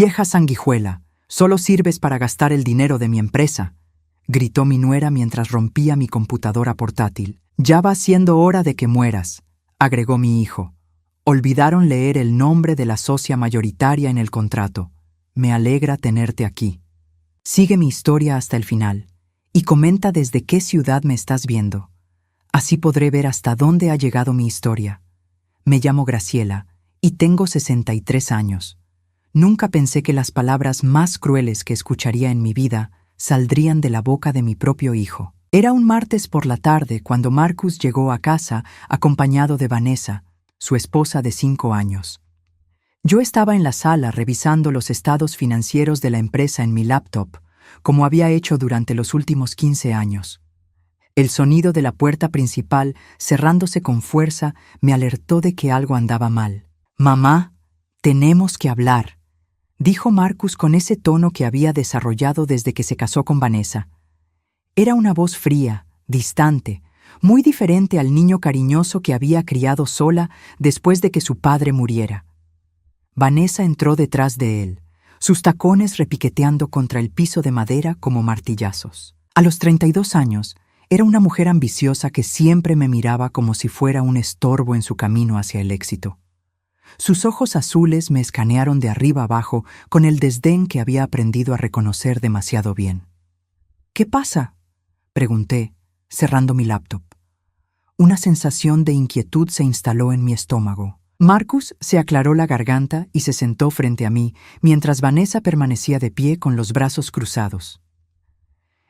«Vieja sanguijuela, solo sirves para gastar el dinero de mi empresa», gritó mi nuera mientras rompía mi computadora portátil. «Ya va siendo hora de que mueras», agregó mi hijo. Olvidaron leer el nombre de la socia mayoritaria en el contrato. Me alegra tenerte aquí. Sigue mi historia hasta el final y comenta desde qué ciudad me estás viendo. Así podré ver hasta dónde ha llegado mi historia. Me llamo Graciela y tengo 63 años. Nunca pensé que las palabras más crueles que escucharía en mi vida saldrían de la boca de mi propio hijo. Era un martes por la tarde cuando Marcus llegó a casa acompañado de Vanessa, su esposa de 5 años. Yo estaba en la sala revisando los estados financieros de la empresa en mi laptop, como había hecho durante los últimos 15 años. El sonido de la puerta principal cerrándose con fuerza me alertó de que algo andaba mal. «Mamá, tenemos que hablar», dijo Marcus con ese tono que había desarrollado desde que se casó con Vanessa. Era una voz fría, distante, muy diferente al niño cariñoso que había criado sola después de que su padre muriera. Vanessa entró detrás de él, sus tacones repiqueteando contra el piso de madera como martillazos. A los 32 años, era una mujer ambiciosa que siempre me miraba como si fuera un estorbo en su camino hacia el éxito. Sus ojos azules me escanearon de arriba abajo con el desdén que había aprendido a reconocer demasiado bien. «¿Qué pasa?», pregunté, cerrando mi laptop. Una sensación de inquietud se instaló en mi estómago. Marcus se aclaró la garganta y se sentó frente a mí, mientras Vanessa permanecía de pie con los brazos cruzados.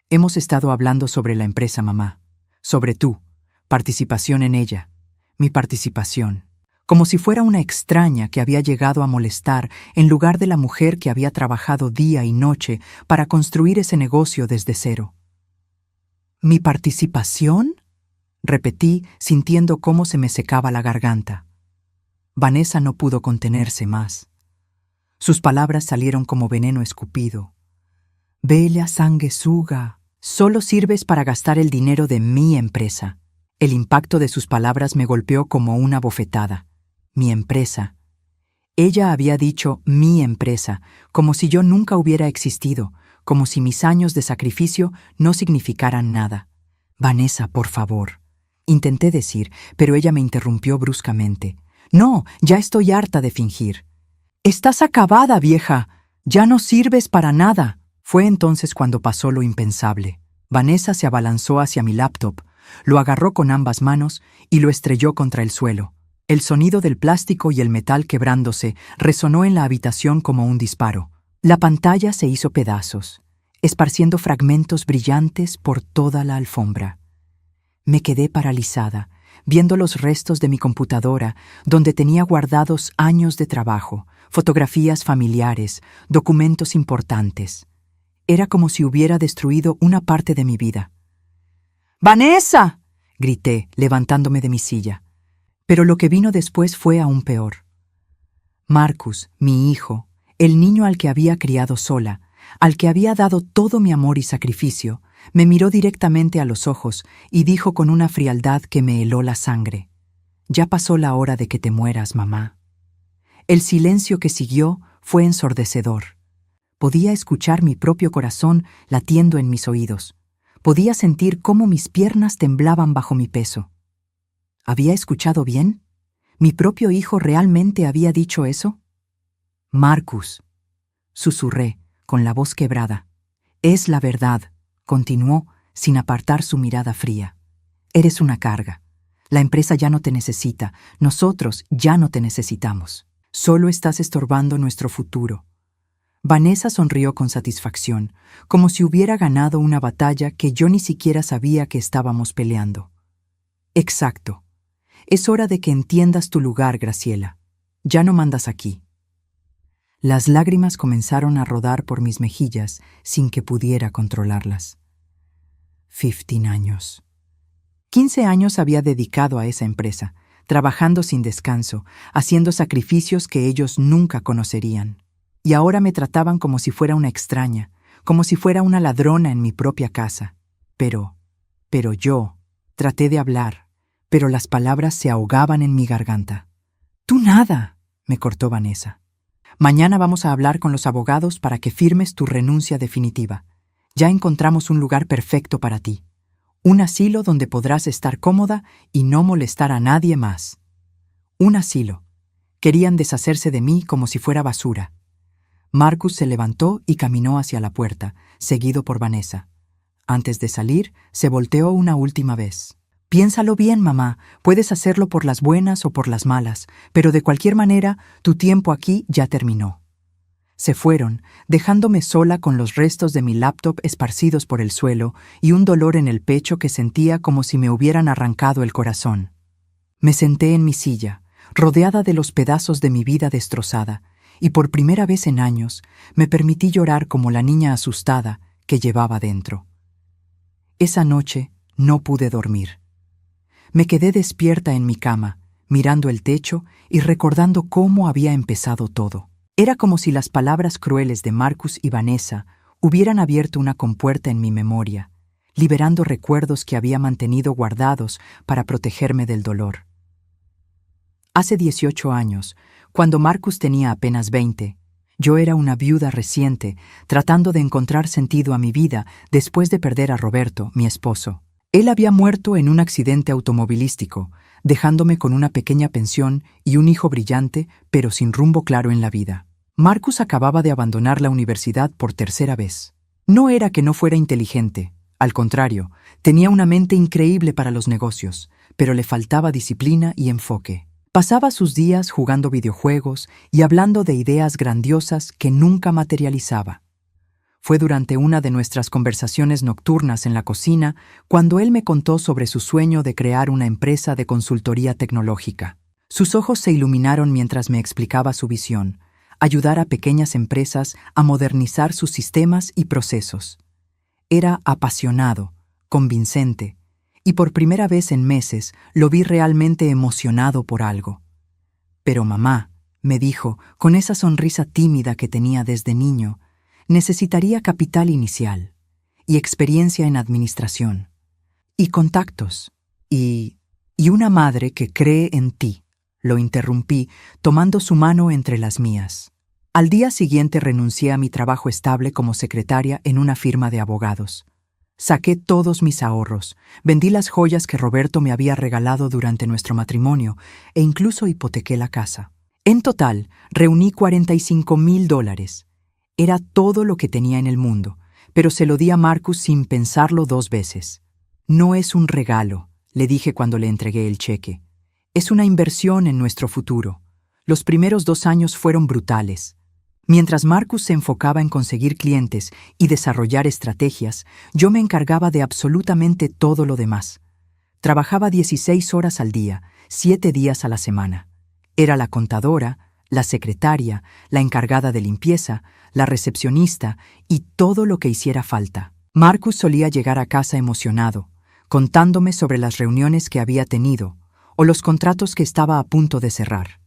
«Hemos estado hablando sobre la empresa, mamá. Sobre tu participación en ella. Mi participación. Como si fuera una extraña que había llegado a molestar en lugar de la mujer que había trabajado día y noche para construir ese negocio desde cero». «¿Mi participación?», repetí, sintiendo cómo se me secaba la garganta. Vanessa no pudo contenerse más. Sus palabras salieron como veneno escupido. «Bella sanguesuga, solo sirves para gastar el dinero de mi empresa». El impacto de sus palabras me golpeó como una bofetada. Mi empresa. Ella había dicho mi empresa, como si yo nunca hubiera existido, como si mis años de sacrificio no significaran nada. «Vanessa, por favor», intenté decir, pero ella me interrumpió bruscamente. «No, ya estoy harta de fingir». «Estás acabada, vieja. Ya no sirves para nada». Fue entonces cuando pasó lo impensable. Vanessa se abalanzó hacia mi laptop, lo agarró con ambas manos y lo estrelló contra el suelo. El sonido del plástico y el metal quebrándose resonó en la habitación como un disparo. La pantalla se hizo pedazos, esparciendo fragmentos brillantes por toda la alfombra. Me quedé paralizada, viendo los restos de mi computadora, donde tenía guardados años de trabajo, fotografías familiares, documentos importantes. Era como si hubiera destruido una parte de mi vida. «¡Vanessa!», grité, levantándome de mi silla. Pero lo que vino después fue aún peor. Marcus, mi hijo, el niño al que había criado sola, al que había dado todo mi amor y sacrificio, me miró directamente a los ojos y dijo con una frialdad que me heló la sangre: «Ya pasó la hora de que te mueras, mamá». El silencio que siguió fue ensordecedor. Podía escuchar mi propio corazón latiendo en mis oídos. Podía sentir cómo mis piernas temblaban bajo mi peso. ¿Había escuchado bien? ¿Mi propio hijo realmente había dicho eso? «Marcus», susurré, con la voz quebrada. «Es la verdad», continuó, sin apartar su mirada fría. «Eres una carga. La empresa ya no te necesita. Nosotros ya no te necesitamos. Solo estás estorbando nuestro futuro». Vanessa sonrió con satisfacción, como si hubiera ganado una batalla que yo ni siquiera sabía que estábamos peleando. «Exacto. Es hora de que entiendas tu lugar, Graciela. Ya no mandas aquí». Las lágrimas comenzaron a rodar por mis mejillas sin que pudiera controlarlas. 15 años. 15 años había dedicado a esa empresa, trabajando sin descanso, haciendo sacrificios que ellos nunca conocerían. Y ahora me trataban como si fuera una extraña, como si fuera una ladrona en mi propia casa. Pero yo traté de hablar, pero las palabras se ahogaban en mi garganta. «Tú nada», me cortó Vanessa. Mañana vamos a hablar con los abogados para que firmes tu renuncia definitiva. Ya encontramos un lugar perfecto para ti. Un asilo donde podrás estar cómoda y no molestar a nadie más. Un asilo. Querían deshacerse de mí como si fuera basura. Marcus se levantó y caminó hacia la puerta, seguido por Vanessa. Antes de salir, se volteó una última vez. Piénsalo bien, mamá. Puedes hacerlo por las buenas o por las malas, pero de cualquier manera, tu tiempo aquí ya terminó. Se fueron, dejándome sola con los restos de mi laptop esparcidos por el suelo y un dolor en el pecho que sentía como si me hubieran arrancado el corazón. Me senté en mi silla, rodeada de los pedazos de mi vida destrozada, y por primera vez en años me permití llorar como la niña asustada que llevaba dentro. Esa noche no pude dormir. Me quedé despierta en mi cama, mirando el techo y recordando cómo había empezado todo. Era como si las palabras crueles de Marcus y Vanessa hubieran abierto una compuerta en mi memoria, liberando recuerdos que había mantenido guardados para protegerme del dolor. Hace 18 años, cuando Marcus tenía apenas 20, yo era una viuda reciente, tratando de encontrar sentido a mi vida después de perder a Roberto, mi esposo. Él había muerto en un accidente automovilístico, dejándome con una pequeña pensión y un hijo brillante, pero sin rumbo claro en la vida. Marcus acababa de abandonar la universidad por tercera vez. No era que no fuera inteligente, al contrario, tenía una mente increíble para los negocios, pero le faltaba disciplina y enfoque. Pasaba sus días jugando videojuegos y hablando de ideas grandiosas que nunca materializaba. Fue durante una de nuestras conversaciones nocturnas en la cocina cuando él me contó sobre su sueño de crear una empresa de consultoría tecnológica. Sus ojos se iluminaron mientras me explicaba su visión: ayudar a pequeñas empresas a modernizar sus sistemas y procesos. Era apasionado, convincente, y por primera vez en meses lo vi realmente emocionado por algo. Pero mamá, me dijo, con esa sonrisa tímida que tenía desde niño, necesitaría capital inicial, y experiencia en administración, y contactos, y una madre que cree en ti. Lo interrumpí, tomando su mano entre las mías. Al día siguiente renuncié a mi trabajo estable como secretaria en una firma de abogados. Saqué todos mis ahorros, vendí las joyas que Roberto me había regalado durante nuestro matrimonio e incluso hipotequé la casa. En total, reuní $45,000. Era todo lo que tenía en el mundo, pero se lo di a Marcus sin pensarlo 2 veces. No es un regalo, le dije cuando le entregué el cheque. Es una inversión en nuestro futuro. Los primeros 2 años fueron brutales. Mientras Marcus se enfocaba en conseguir clientes y desarrollar estrategias, yo me encargaba de absolutamente todo lo demás. Trabajaba 16 horas al día, 7 días a la semana. Era la contadora, la secretaria, la encargada de limpieza, la recepcionista y todo lo que hiciera falta. Marcus solía llegar a casa emocionado, contándome sobre las reuniones que había tenido o los contratos que estaba a punto de cerrar.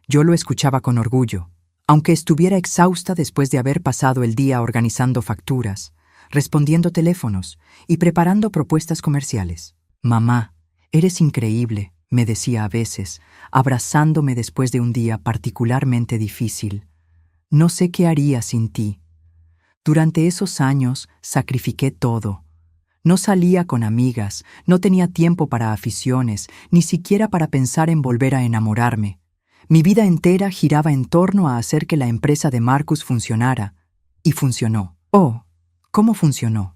Yo lo escuchaba con orgullo, aunque estuviera exhausta después de haber pasado el día organizando facturas, respondiendo teléfonos y preparando propuestas comerciales. Mamá, eres increíble, me decía a veces, abrazándome después de un día particularmente difícil. No sé qué haría sin ti. Durante esos años sacrifiqué todo. No salía con amigas, no tenía tiempo para aficiones, ni siquiera para pensar en volver a enamorarme. Mi vida entera giraba en torno a hacer que la empresa de Marcus funcionara. Y funcionó. Oh, ¿cómo funcionó?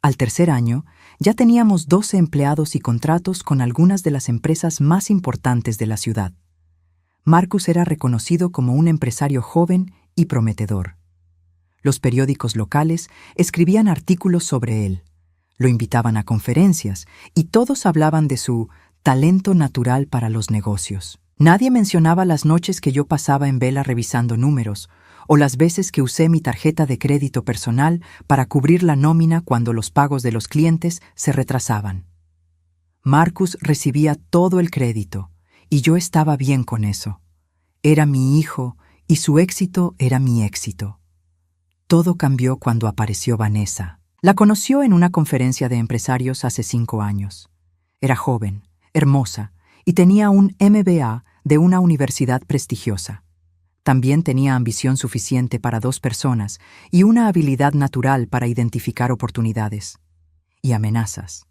Al tercer año, ya teníamos 12 empleados y contratos con algunas de las empresas más importantes de la ciudad. Marcus era reconocido como un empresario joven y prometedor. Los periódicos locales escribían artículos sobre él. Lo invitaban a conferencias y todos hablaban de su talento natural para los negocios. Nadie mencionaba las noches que yo pasaba en vela revisando números o las veces que usé mi tarjeta de crédito personal para cubrir la nómina cuando los pagos de los clientes se retrasaban. Marcus recibía todo el crédito y yo estaba bien con eso. Era mi hijo y su éxito era mi éxito. Todo cambió cuando apareció Vanessa. La conoció en una conferencia de empresarios hace 5 años. Era joven, hermosa y tenía un MBA de una universidad prestigiosa. También tenía ambición suficiente para 2 personas y una habilidad natural para identificar oportunidades. Y amenazas.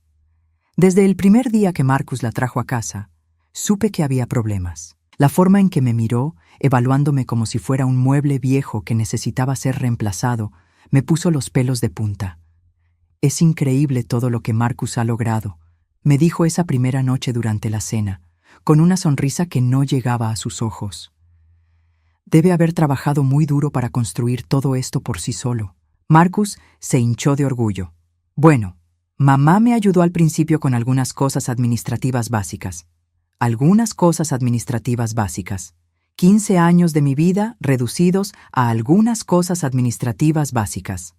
Desde el primer día que Marcus la trajo a casa, supe que había problemas. La forma en que me miró, evaluándome como si fuera un mueble viejo que necesitaba ser reemplazado, me puso los pelos de punta. «Es increíble todo lo que Marcus ha logrado», me dijo esa primera noche durante la cena, con una sonrisa que no llegaba a sus ojos. Debe haber trabajado muy duro para construir todo esto por sí solo. Marcus se hinchó de orgullo. Bueno, mamá me ayudó al principio con algunas cosas administrativas básicas. 15 años de mi vida reducidos a algunas cosas administrativas básicas.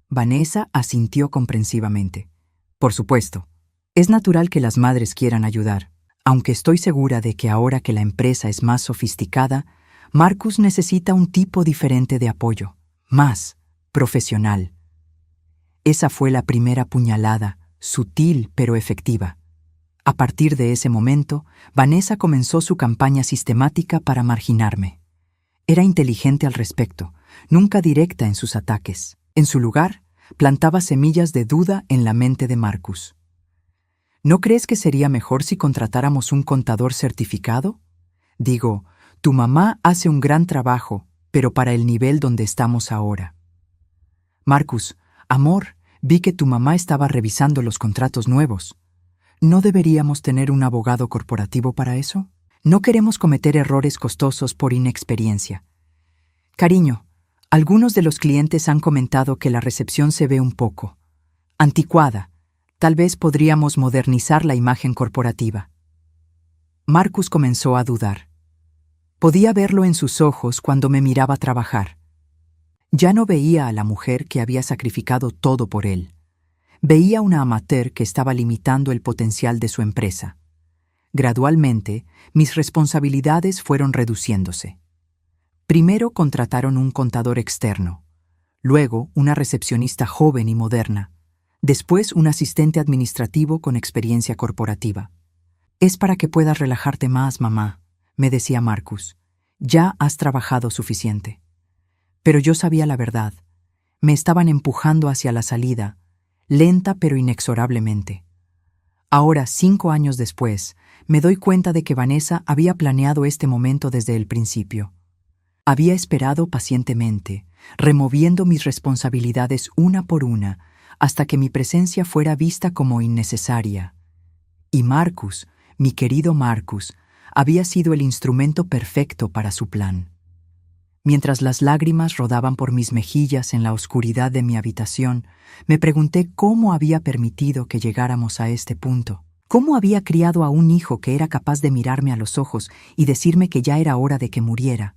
Vanessa asintió comprensivamente. Por supuesto, es natural que las madres quieran ayudar, aunque estoy segura de que ahora que la empresa es más sofisticada, Marcus necesita un tipo diferente de apoyo, más profesional. Esa fue la primera puñalada, sutil pero efectiva. A partir de ese momento, Vanessa comenzó su campaña sistemática para marginarme. Era inteligente al respecto, nunca directa en sus ataques. En su lugar, plantaba semillas de duda en la mente de Marcus. ¿No crees que sería mejor si contratáramos un contador certificado? Digo, tu mamá hace un gran trabajo, pero para el nivel donde estamos ahora. Marcus, amor, vi que tu mamá estaba revisando los contratos nuevos. ¿No deberíamos tener un abogado corporativo para eso? No queremos cometer errores costosos por inexperiencia. Cariño, algunos de los clientes han comentado que la recepción se ve un poco anticuada. Tal vez podríamos modernizar la imagen corporativa. Marcus comenzó a dudar. Podía verlo en sus ojos cuando me miraba trabajar. Ya no veía a la mujer que había sacrificado todo por él. Veía una amateur que estaba limitando el potencial de su empresa. Gradualmente, mis responsabilidades fueron reduciéndose. Primero contrataron un contador externo, luego una recepcionista joven y moderna, después un asistente administrativo con experiencia corporativa. «Es para que puedas relajarte más, mamá», me decía Marcus. «Ya has trabajado suficiente». Pero yo sabía la verdad. Me estaban empujando hacia la salida, lenta pero inexorablemente. Ahora, 5 años después, me doy cuenta de que Vanessa había planeado este momento desde el principio. Había esperado pacientemente, removiendo mis responsabilidades una por una, hasta que mi presencia fuera vista como innecesaria. Y Marcus, mi querido Marcus, había sido el instrumento perfecto para su plan. Mientras las lágrimas rodaban por mis mejillas en la oscuridad de mi habitación, me pregunté cómo había permitido que llegáramos a este punto. ¿Cómo había criado a un hijo que era capaz de mirarme a los ojos y decirme que ya era hora de que muriera?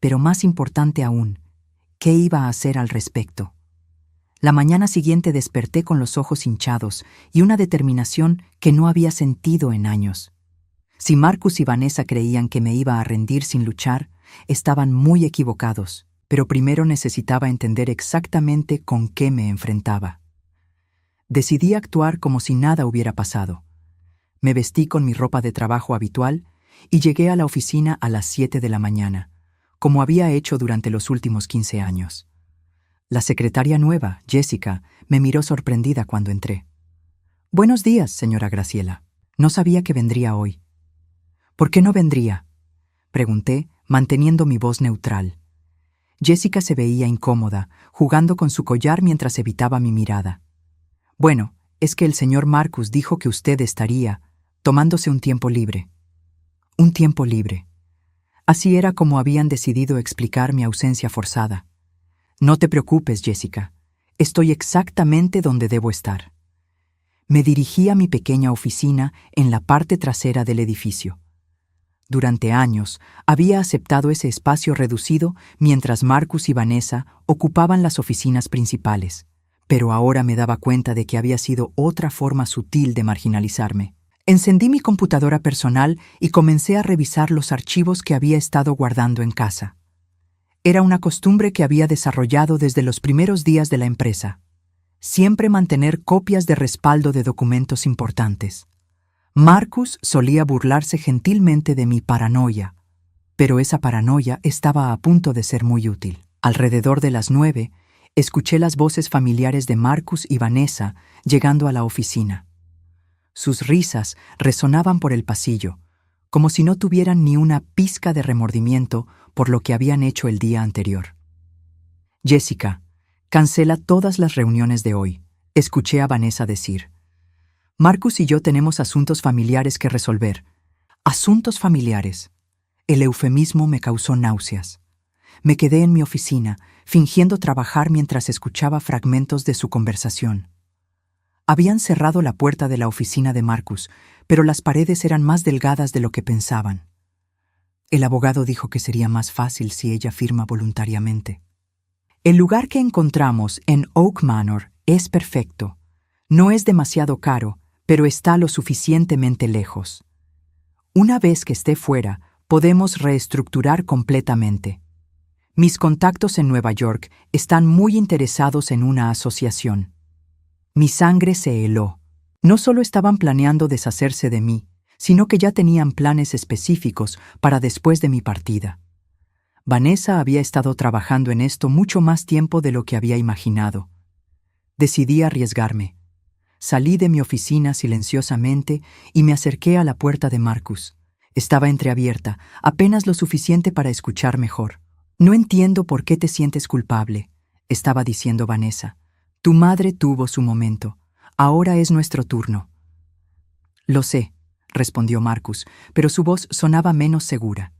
Pero más importante aún, ¿qué iba a hacer al respecto? La mañana siguiente desperté con los ojos hinchados y una determinación que no había sentido en años. Si Marcus y Vanessa creían que me iba a rendir sin luchar, estaban muy equivocados, pero primero necesitaba entender exactamente con qué me enfrentaba. Decidí actuar como si nada hubiera pasado. Me vestí con mi ropa de trabajo habitual y llegué a la oficina a las 7 de la mañana, como había hecho durante los últimos 15 años. La secretaria nueva, Jessica, me miró sorprendida cuando entré. «Buenos días, señora Graciela. No sabía que vendría hoy». «¿Por qué no vendría?», pregunté, manteniendo mi voz neutral. Jessica se veía incómoda, jugando con su collar mientras evitaba mi mirada. «Bueno, es que el señor Marcus dijo que usted estaría tomándose un tiempo libre». Un tiempo libre. Así era como habían decidido explicar mi ausencia forzada. «No te preocupes, Jessica. Estoy exactamente donde debo estar». Me dirigí a mi pequeña oficina en la parte trasera del edificio. Durante años había aceptado ese espacio reducido mientras Marcus y Vanessa ocupaban las oficinas principales, pero ahora me daba cuenta de que había sido otra forma sutil de marginalizarme. Encendí mi computadora personal y comencé a revisar los archivos que había estado guardando en casa. Era una costumbre que había desarrollado desde los primeros días de la empresa. Siempre mantener copias de respaldo de documentos importantes. Marcus solía burlarse gentilmente de mi paranoia. pero esa paranoia estaba a punto de ser muy útil. Alrededor de las 9, escuché las voces familiares de Marcus y Vanessa llegando a la oficina. Sus risas resonaban por el pasillo, como si no tuvieran ni una pizca de remordimiento por lo que habían hecho el día anterior. «Jessica, cancela todas las reuniones de hoy», escuché a Vanessa decir. «Marcus y yo tenemos asuntos familiares que resolver». «Asuntos familiares». El eufemismo me causó náuseas. Me quedé en mi oficina, fingiendo trabajar mientras escuchaba fragmentos de su conversación. Habían cerrado la puerta de la oficina de Marcus, pero las paredes eran más delgadas de lo que pensaban. El abogado dijo que sería más fácil si ella firma voluntariamente. El lugar que encontramos en Oak Manor es perfecto. No es demasiado caro, pero está lo suficientemente lejos. Una vez que esté fuera, podemos reestructurar completamente. Mis contactos en Nueva York están muy interesados en una asociación. Mi sangre se heló. No solo estaban planeando deshacerse de mí, sino que ya tenían planes específicos para después de mi partida. Vanessa había estado trabajando en esto mucho más tiempo de lo que había imaginado. Decidí arriesgarme. Salí de mi oficina silenciosamente y me acerqué a la puerta de Marcus. Estaba entreabierta, apenas lo suficiente para escuchar mejor. «No entiendo por qué te sientes culpable», estaba diciendo Vanessa. «Tu madre tuvo su momento. Ahora es nuestro turno». «Lo sé», respondió Marcus, pero su voz sonaba menos segura.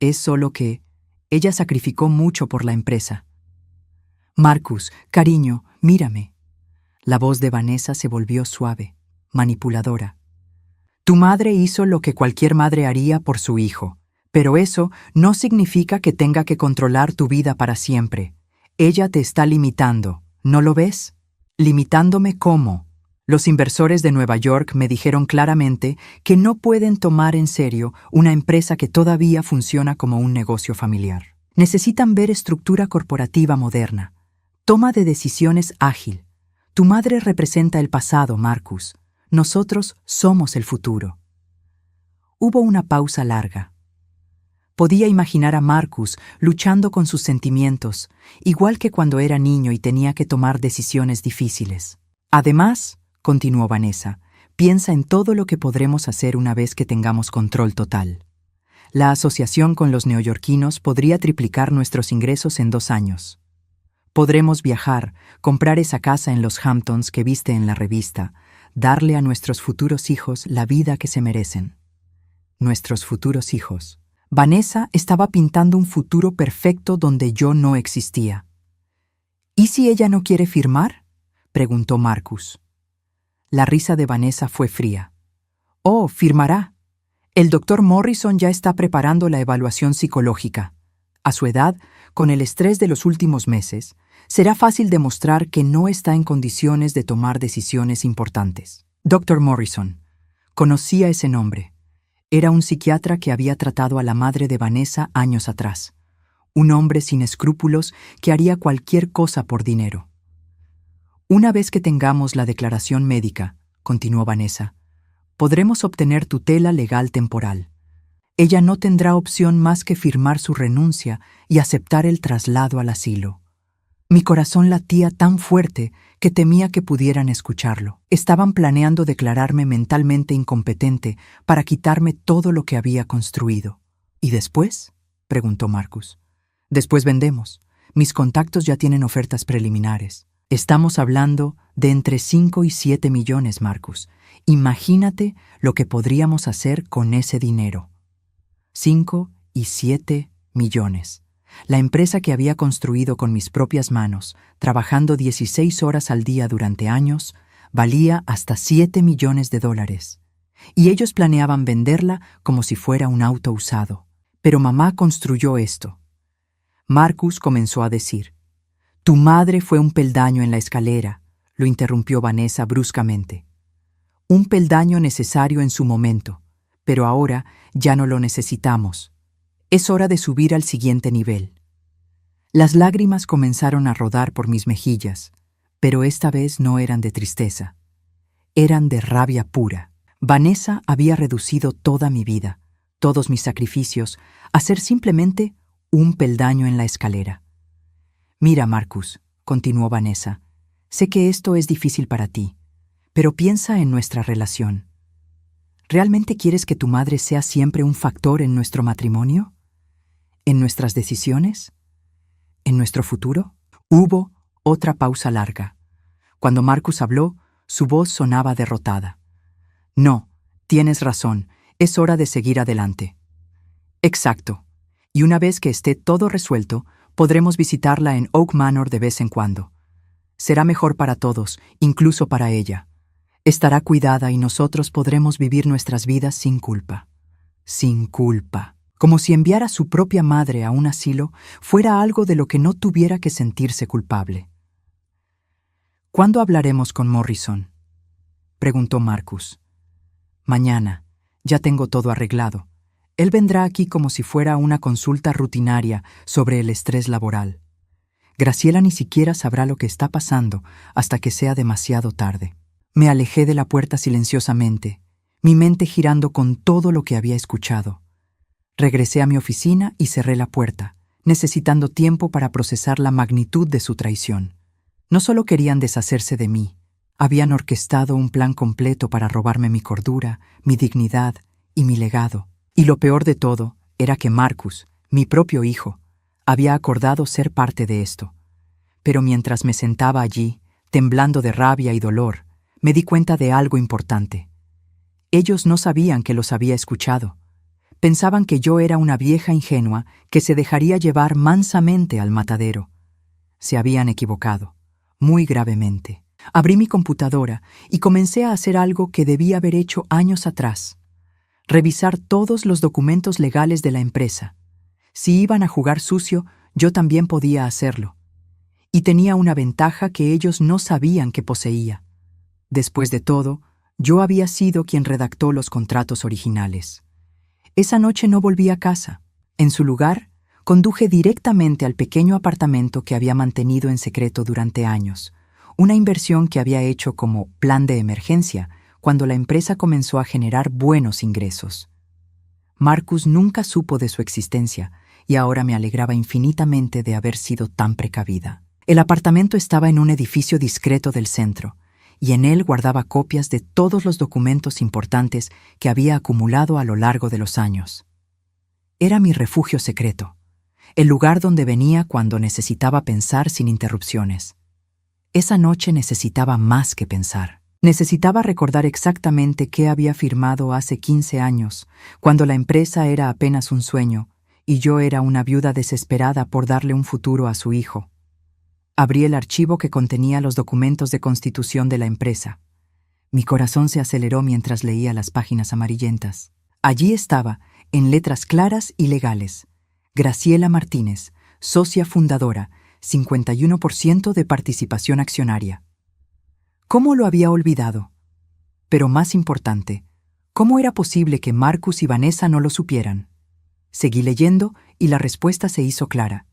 «Es solo que ella sacrificó mucho por la empresa». «Marcus, cariño, mírame». La voz de Vanessa se volvió suave, manipuladora. «Tu madre hizo lo que cualquier madre haría por su hijo, pero eso no significa que tenga que controlar tu vida para siempre. Ella te está limitando, ¿no lo ves? ¿Limitándome cómo? Los inversores de Nueva York me dijeron claramente que no pueden tomar en serio una empresa que todavía funciona como un negocio familiar. Necesitan ver estructura corporativa moderna, toma de decisiones ágil. Tu madre representa el pasado, Marcus. Nosotros somos el futuro». Hubo una pausa larga. Podía imaginar a Marcus luchando con sus sentimientos, igual que cuando era niño y tenía que tomar decisiones difíciles. «Además», continuó Vanessa, «piensa en todo lo que podremos hacer una vez que tengamos control total. La asociación con los neoyorquinos podría triplicar nuestros ingresos en 2 años. Podremos viajar, comprar esa casa en los Hamptons que viste en la revista, darle a nuestros futuros hijos la vida que se merecen». Nuestros futuros hijos. Vanessa estaba pintando un futuro perfecto donde yo no existía. «¿Y si ella no quiere firmar?», preguntó Marcus. La risa de Vanessa fue fría. «Oh, firmará. El doctor Morrison ya está preparando la evaluación psicológica. A su edad, con el estrés de los últimos meses, será fácil demostrar que no está en condiciones de tomar decisiones importantes». Dr. Morrison. Conocía ese nombre. Era un psiquiatra que había tratado a la madre de Vanessa años atrás. Un hombre sin escrúpulos que haría cualquier cosa por dinero. «Una vez que tengamos la declaración médica», continuó Vanessa, «podremos obtener tutela legal temporal. Ella no tendrá opción más que firmar su renuncia y aceptar el traslado al asilo». Mi corazón latía tan fuerte que temía que pudieran escucharlo. Estaban planeando declararme mentalmente incompetente para quitarme todo lo que había construido. «¿Y después?», preguntó Marcus. «Después vendemos. Mis contactos ya tienen ofertas preliminares. Estamos hablando de entre 5 y 7 millones, Marcus. Imagínate lo que podríamos hacer con ese dinero». 5 y 7 millones. La empresa que había construido con mis propias manos, trabajando 16 horas al día durante años, valía hasta $7 millones. Y ellos planeaban venderla como si fuera un auto usado. Pero mamá construyó esto. Marcus comenzó a decir. «Tu madre fue un peldaño en la escalera», lo interrumpió Vanessa bruscamente. «Un peldaño necesario en su momento, pero ahora ya no lo necesitamos. Es hora de subir al siguiente nivel». Las lágrimas comenzaron a rodar por mis mejillas, pero esta vez no eran de tristeza. Eran de rabia pura. Vanessa había reducido toda mi vida, todos mis sacrificios, a ser simplemente un peldaño en la escalera. Mira, Marcus, continuó Vanessa, sé que esto es difícil para ti, pero piensa en nuestra relación. ¿Realmente quieres que tu madre sea siempre un factor en nuestro matrimonio? ¿En nuestras decisiones? ¿En nuestro futuro? Hubo otra pausa larga. Cuando Marcus habló, su voz sonaba derrotada. No, tienes razón, es hora de seguir adelante. Exacto. Y una vez que esté todo resuelto, podremos visitarla en Oak Manor de vez en cuando. Será mejor para todos, incluso para ella. Estará cuidada y nosotros podremos vivir nuestras vidas sin culpa. Sin culpa. Como si enviar a su propia madre a un asilo fuera algo de lo que no tuviera que sentirse culpable. ¿Cuándo hablaremos con Morrison?, preguntó Marcus. Mañana. Ya tengo todo arreglado. Él vendrá aquí como si fuera una consulta rutinaria sobre el estrés laboral. Graciela ni siquiera sabrá lo que está pasando hasta que sea demasiado tarde. Me alejé de la puerta silenciosamente, mi mente girando con todo lo que había escuchado. Regresé a mi oficina y cerré la puerta, necesitando tiempo para procesar la magnitud de su traición. No solo querían deshacerse de mí, habían orquestado un plan completo para robarme mi cordura, mi dignidad y mi legado. Y lo peor de todo era que Marcus, mi propio hijo, había acordado ser parte de esto. Pero mientras me sentaba allí, temblando de rabia y dolor, me di cuenta de algo importante. Ellos no sabían que los había escuchado. Pensaban que yo era una vieja ingenua que se dejaría llevar mansamente al matadero. Se habían equivocado, muy gravemente. Abrí mi computadora y comencé a hacer algo que debía haber hecho años atrás. Revisar todos los documentos legales de la empresa. Si iban a jugar sucio, yo también podía hacerlo. Y tenía una ventaja que ellos no sabían que poseía. Después de todo, yo había sido quien redactó los contratos originales. Esa noche no volví a casa. En su lugar, conduje directamente al pequeño apartamento que había mantenido en secreto durante años, una inversión que había hecho como plan de emergencia cuando la empresa comenzó a generar buenos ingresos. Marcus nunca supo de su existencia y ahora me alegraba infinitamente de haber sido tan precavida. El apartamento estaba en un edificio discreto del centro, y en él guardaba copias de todos los documentos importantes que había acumulado a lo largo de los años. Era mi refugio secreto, el lugar donde venía cuando necesitaba pensar sin interrupciones. Esa noche necesitaba más que pensar. Necesitaba recordar exactamente qué había firmado hace 15 años, cuando la empresa era apenas un sueño y yo era una viuda desesperada por darle un futuro a su hijo. Abrí el archivo que contenía los documentos de constitución de la empresa. Mi corazón se aceleró mientras leía las páginas amarillentas. Allí estaba, en letras claras y legales: Graciela Martínez, socia fundadora, 51% de participación accionaria. ¿Cómo lo había olvidado? Pero más importante, ¿cómo era posible que Marcus y Vanessa no lo supieran? Seguí leyendo y la respuesta se hizo clara.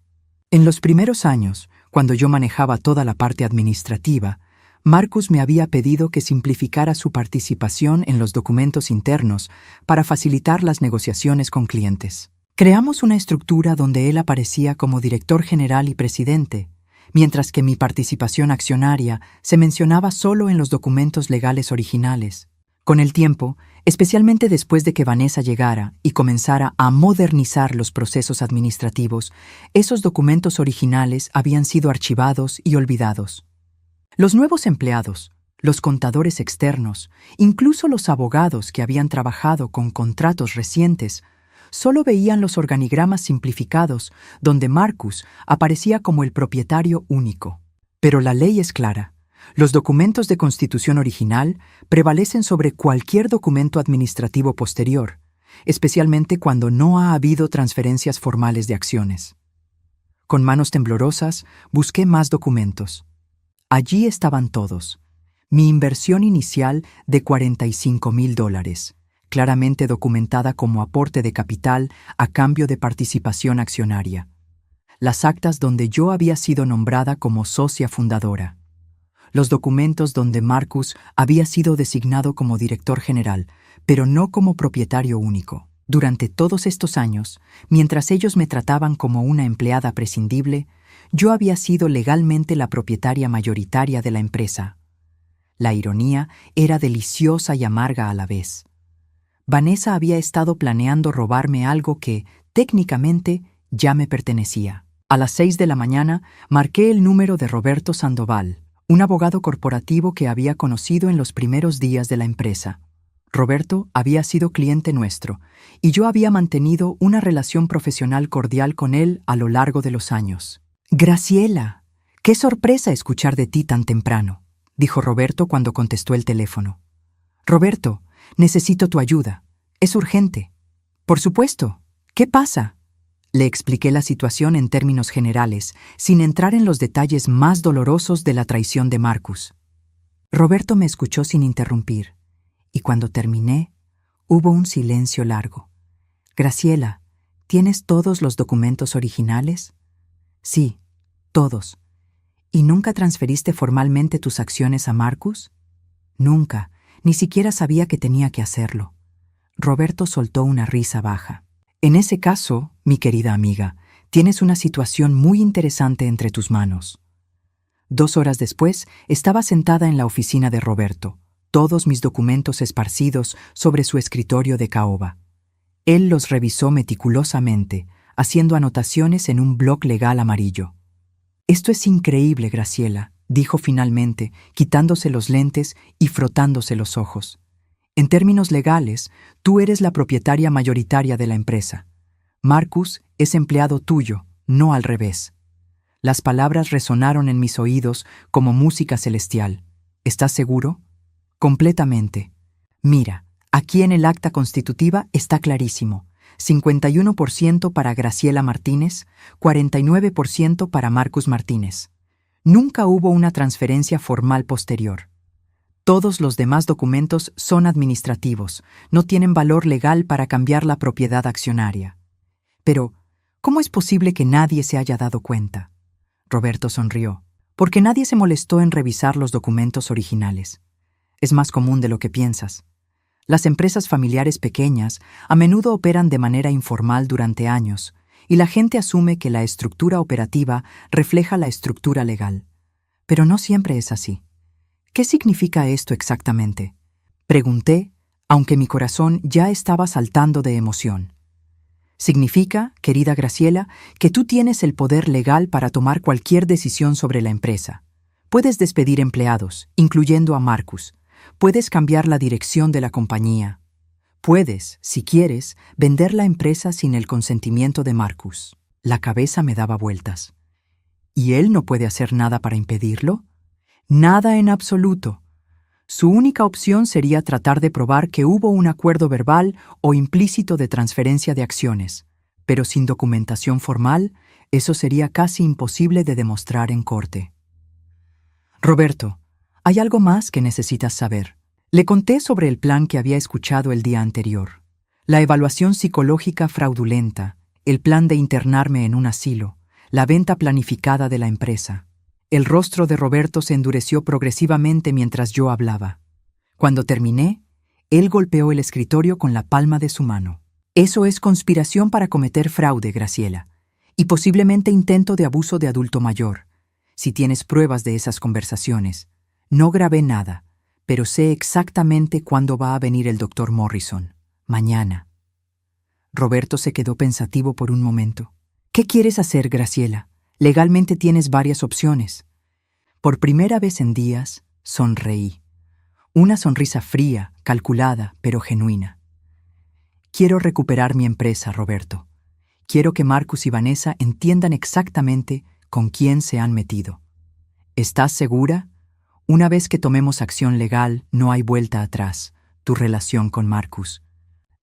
En los primeros años, cuando yo manejaba toda la parte administrativa, Marcus me había pedido que simplificara su participación en los documentos internos para facilitar las negociaciones con clientes. Creamos una estructura donde él aparecía como director general y presidente, mientras que mi participación accionaria se mencionaba solo en los documentos legales originales. Con el tiempo, especialmente después de que Vanessa llegara y comenzara a modernizar los procesos administrativos, esos documentos originales habían sido archivados y olvidados. Los nuevos empleados, los contadores externos, incluso los abogados que habían trabajado con contratos recientes, solo veían los organigramas simplificados donde Marcus aparecía como el propietario único. Pero la ley es clara. Los documentos de constitución original prevalecen sobre cualquier documento administrativo posterior, especialmente cuando no ha habido transferencias formales de acciones. Con manos temblorosas, busqué más documentos. Allí estaban todos. Mi inversión inicial de $45,000, claramente documentada como aporte de capital a cambio de participación accionaria. Las actas donde yo había sido nombrada como socia fundadora. Los documentos donde Marcus había sido designado como director general, pero no como propietario único. Durante todos estos años, mientras ellos me trataban como una empleada prescindible, yo había sido legalmente la propietaria mayoritaria de la empresa. La ironía era deliciosa y amarga a la vez. Vanessa había estado planeando robarme algo que, técnicamente, ya me pertenecía. A las 6 de la mañana marqué el número de Roberto Sandoval, un abogado corporativo que había conocido en los primeros días de la empresa. Roberto había sido cliente nuestro, y yo había mantenido una relación profesional cordial con él a lo largo de los años. «Graciela, qué sorpresa escuchar de ti tan temprano», dijo Roberto cuando contestó el teléfono. «Roberto, necesito tu ayuda. Es urgente». «Por supuesto. ¿Qué pasa?». Le expliqué la situación en términos generales, sin entrar en los detalles más dolorosos de la traición de Marcus. Roberto me escuchó sin interrumpir, y cuando terminé, hubo un silencio largo. «Graciela, ¿tienes todos los documentos originales?». «Sí, todos». «¿Y nunca transferiste formalmente tus acciones a Marcus?». «Nunca, ni siquiera sabía que tenía que hacerlo». Roberto soltó una risa baja. «En ese caso, mi querida amiga, tienes una situación muy interesante entre tus manos». 2 horas después, estaba sentada en la oficina de Roberto, todos mis documentos esparcidos sobre su escritorio de caoba. Él los revisó meticulosamente, haciendo anotaciones en un bloc legal amarillo. «Esto es increíble, Graciela», dijo finalmente, quitándose los lentes y frotándose los ojos. «En términos legales, tú eres la propietaria mayoritaria de la empresa. Marcus es empleado tuyo, no al revés». Las palabras resonaron en mis oídos como música celestial. «¿Estás seguro?». «Completamente. Mira, aquí en el acta constitutiva está clarísimo. 51% para Graciela Martínez, 49% para Marcus Martínez. Nunca hubo una transferencia formal posterior. Todos los demás documentos son administrativos, no tienen valor legal para cambiar la propiedad accionaria». «Pero, ¿cómo es posible que nadie se haya dado cuenta?». Roberto sonrió. «Porque nadie se molestó en revisar los documentos originales. Es más común de lo que piensas. Las empresas familiares pequeñas a menudo operan de manera informal durante años, y la gente asume que la estructura operativa refleja la estructura legal. Pero no siempre es así». «¿Qué significa esto exactamente?», pregunté, aunque mi corazón ya estaba saltando de emoción. «Significa, querida Graciela, que tú tienes el poder legal para tomar cualquier decisión sobre la empresa. Puedes despedir empleados, incluyendo a Marcus. Puedes cambiar la dirección de la compañía. Puedes, si quieres, vender la empresa sin el consentimiento de Marcus». La cabeza me daba vueltas. ¿Y él no puede hacer nada para impedirlo? Nada en absoluto. Su única opción sería tratar de probar que hubo un acuerdo verbal o implícito de transferencia de acciones, pero sin documentación formal, eso sería casi imposible de demostrar en corte. «Roberto, hay algo más que necesitas saber». Le conté sobre el plan que había escuchado el día anterior. La evaluación psicológica fraudulenta, el plan de internarme en un asilo, la venta planificada de la empresa. El rostro de Roberto se endureció progresivamente mientras yo hablaba. Cuando terminé, él golpeó el escritorio con la palma de su mano. «Eso es conspiración para cometer fraude, Graciela, y posiblemente intento de abuso de adulto mayor. Si tienes pruebas de esas conversaciones. No grabé nada, pero sé exactamente cuándo va a venir el doctor Morrison. Mañana». Roberto se quedó pensativo por un momento. «¿Qué quieres hacer, Graciela? Legalmente tienes varias opciones». Por primera vez en días, sonreí. Una sonrisa fría, calculada, pero genuina. «Quiero recuperar mi empresa, Roberto. Quiero que Marcus y Vanessa entiendan exactamente con quién se han metido». «¿Estás segura? Una vez que tomemos acción legal, no hay vuelta atrás. Tu relación con Marcus».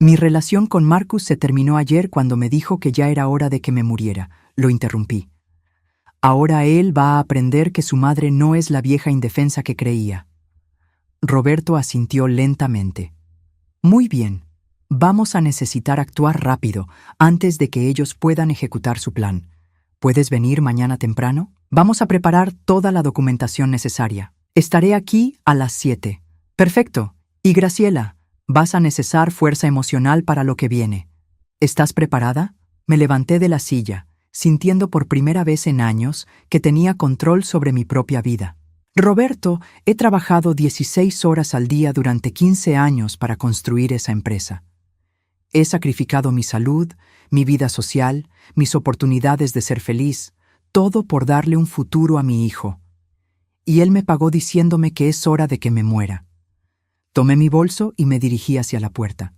«Mi relación con Marcus se terminó ayer cuando me dijo que ya era hora de que me muriera», lo interrumpí. «Ahora él va a aprender que su madre no es la vieja indefensa que creía». Roberto asintió lentamente. «Muy bien. Vamos a necesitar actuar rápido, antes de que ellos puedan ejecutar su plan. ¿Puedes venir mañana temprano? Vamos a preparar toda la documentación necesaria. Estaré aquí a las 7. «Perfecto. Y Graciela, vas a necesitar fuerza emocional para lo que viene. ¿Estás preparada? Me levanté de la silla, sintiendo por primera vez en años que tenía control sobre mi propia vida. Roberto, he trabajado 16 horas al día durante 15 años para construir esa empresa. He sacrificado mi salud, mi vida social, mis oportunidades de ser feliz, todo por darle un futuro a mi hijo. Y él me pagó diciéndome que es hora de que me muera. Tomé mi bolso y me dirigí hacia la puerta.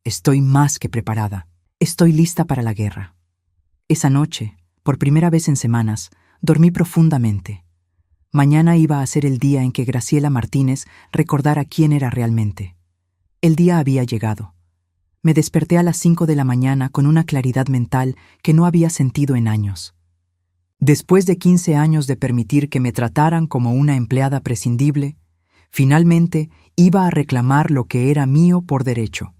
Estoy más que preparada. Estoy lista para la guerra. Esa noche, por primera vez en semanas, dormí profundamente. Mañana iba a ser el día en que Graciela Martínez recordara quién era realmente. El día había llegado. Me desperté a las 5 de la mañana con una claridad mental que no había sentido en años. Después de 15 años de permitir que me trataran como una empleada prescindible, finalmente iba a reclamar lo que era mío por derecho.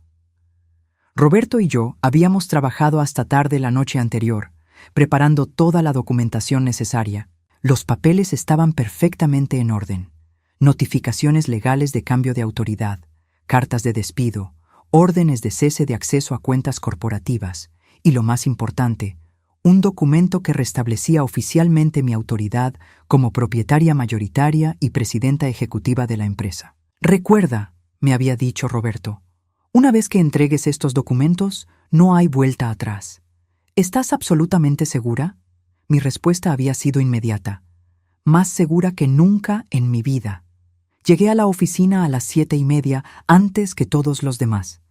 Roberto y yo habíamos trabajado hasta tarde la noche anterior, preparando toda la documentación necesaria. Los papeles estaban perfectamente en orden. Notificaciones legales de cambio de autoridad, cartas de despido, órdenes de cese de acceso a cuentas corporativas y, lo más importante, un documento que restablecía oficialmente mi autoridad como propietaria mayoritaria y presidenta ejecutiva de la empresa. Recuerda, me había dicho Roberto, una vez que entregues estos documentos, no hay vuelta atrás. ¿Estás absolutamente segura? Mi respuesta había sido inmediata. Más segura que nunca en mi vida. Llegué a la oficina a las 7:30 antes que todos los demás.